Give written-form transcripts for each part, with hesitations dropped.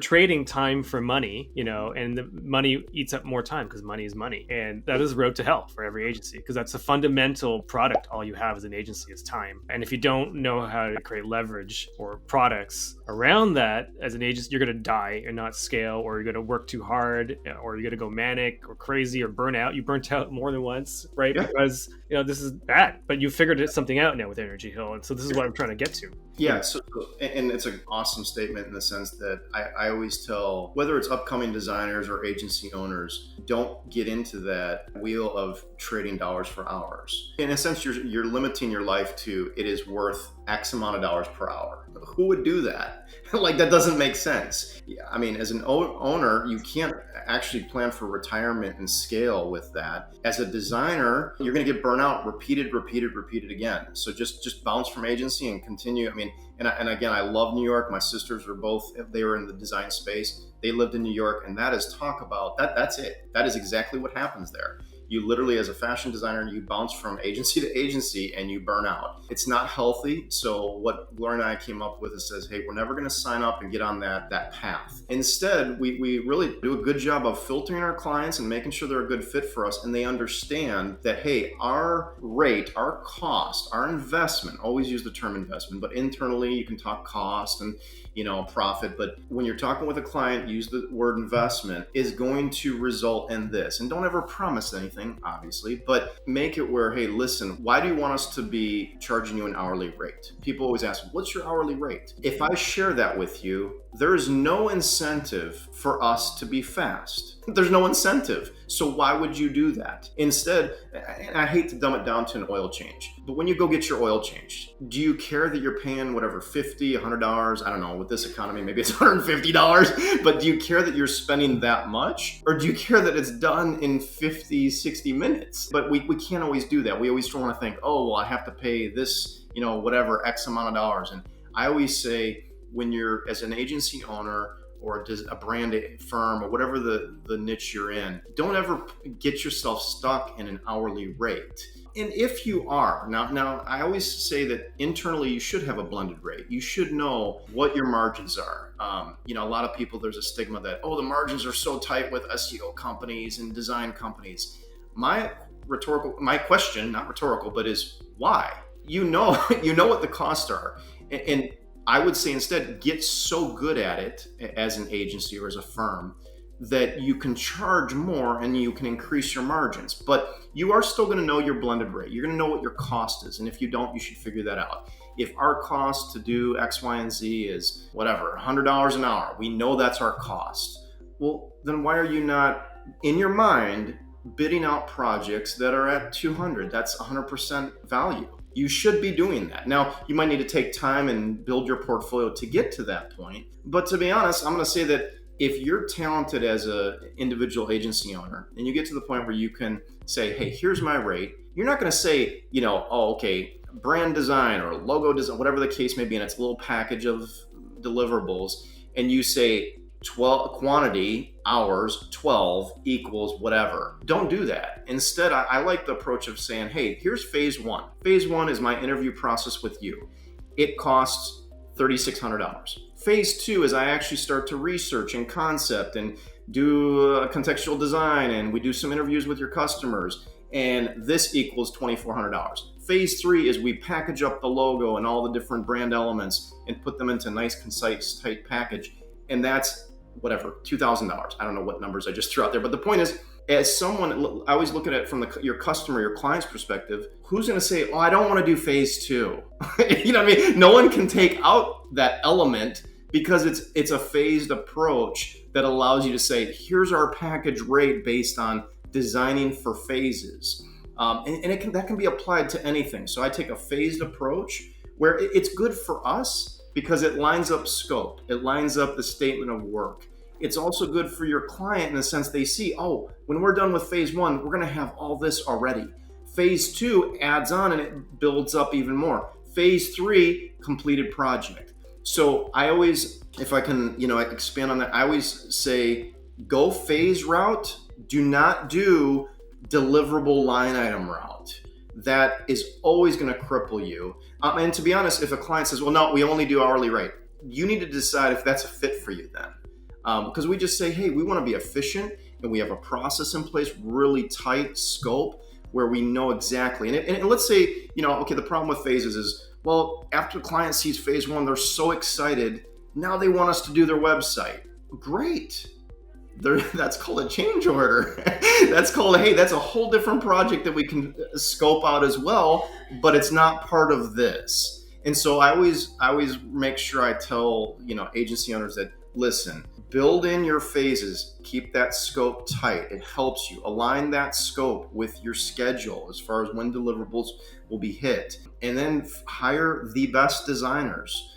trading time for money, and the money eats up more time because money is money. And that is the road to hell for every agency, because that's a fundamental product. All you have as an agency is time. And if you don't know how to create leverage or products around that as an agency, you're going to die and not scale, or you're going to work too hard, or you're going to go manic or crazy or burn out. You burnt out more than once, right? Yeah. Because, this is bad, but you figured something out now with Energy Hill. And so this is what I'm trying to get to. Yeah, and it's an awesome statement in the sense that I always tell, whether it's upcoming designers or agency owners, don't get into that wheel of trading dollars for hours. In a sense, you're limiting your life to it is worth X amount of dollars per hour. Who would do that? Like, that doesn't make sense. I mean, as an owner, you can't actually plan for retirement and scale with that. As a designer, you're going to get burnt out repeated again. So just bounce from agency and continue. I mean, and again, I love New York. My sisters they were in the design space. They lived in New York, and that is talk about that. That's it. That is exactly what happens there. You literally, as a fashion designer, you bounce from agency to agency and you burn out. It's not healthy. So what Gloria and I came up with is says, hey, we're never going to sign up and get on that path. Instead, we really do a good job of filtering our clients and making sure they're a good fit for us. And they understand that, hey, our rate, our cost, our investment, always use the term investment, but internally you can talk cost and profit. But when you're talking with a client, use the word investment, is going to result in this. And don't ever promise anything, obviously, but make it where, hey, listen, why do you want us to be charging you an hourly rate? People always ask, what's your hourly rate? If I share that with you, there is no incentive for us to be fast. There's no incentive. So why would you do that? Instead, and I hate to dumb it down to an oil change, but when you go get your oil changed, do you care that you're paying whatever, $50, $100? I don't know, with this economy, maybe it's $150, but do you care that you're spending that much? Or do you care that it's done in 50, 60 minutes? But we can't always do that. We always want to think, oh, well, I have to pay this, whatever, X amount of dollars. And I always say, when you're, as an agency owner or a brand firm or whatever the niche you're in, don't ever get yourself stuck in an hourly rate. And if you are, now I always say that internally you should have a blended rate. You should know what your margins are. A lot of people, there's a stigma that, the margins are so tight with SEO companies and design companies. My question, not rhetorical, but is why? You know what the costs are. And I would say instead, get so good at it as an agency or as a firm that you can charge more and you can increase your margins. But you are still going to know your blended rate. You're going to know what your cost is. And if you don't, you should figure that out. If our cost to do X, Y, and Z is whatever, $100 an hour, we know that's our cost. Well, then why are you not, in your mind, bidding out projects that are at 200? That's 100% value. You should be doing that. Now, you might need to take time and build your portfolio to get to that point. But to be honest, I'm going to say that if you're talented as an individual agency owner and you get to the point where you can say, hey, here's my rate, you're not going to say, brand design or logo design, whatever the case may be, and it's a little package of deliverables, and you say 12 quantity, hours, 12 equals whatever. Don't do that. Instead, I like the approach of saying, hey, here's phase one. Phase one is my interview process with you. It costs $3,600. Phase two is I actually start to research and concept and do a contextual design, and we do some interviews with your customers, and this equals $2,400. Phase three is we package up the logo and all the different brand elements and put them into a nice, concise, tight package, and that's whatever, $2,000. I don't know what numbers I just threw out there, but the point is, as someone, I always look at it from your customer, your client's perspective. Who's going to say, I don't want to do phase two? You know what I mean? No one can take out that element because it's a phased approach that allows you to say, here's our package rate based on designing for phases. And that can be applied to anything. So I take a phased approach where it's good for us because it lines up scope. It lines up the statement of work. It's also good for your client in the sense they see, when we're done with phase one, we're going to have all this already. Phase two adds on and it builds up even more. Phase three, completed project. So I always, if I can, expand on that, I always say, go phase route. Do not do deliverable line item route. That is always going to cripple you. And to be honest, if a client says, well, no, we only do hourly rate, you need to decide if that's a fit for you then. Because we just say, hey, we want to be efficient, and we have a process in place, really tight scope, where we know exactly. And let's say, okay, the problem with phases is, well, after the client sees phase one, they're so excited. Now they want us to do their website. Great. That's called a change order. That's called, hey, that's a whole different project that we can scope out as well, but it's not part of this. And so I always make sure I tell, agency owners that, listen, build in your phases, keep that scope tight. It helps you align that scope with your schedule as far as when deliverables will be hit, and then hire the best designers,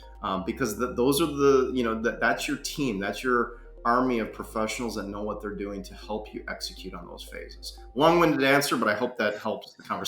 because those are that's your team, that's your army of professionals that know what they're doing to help you execute on those phases. Long-winded answer, but I hope that helps the conversation.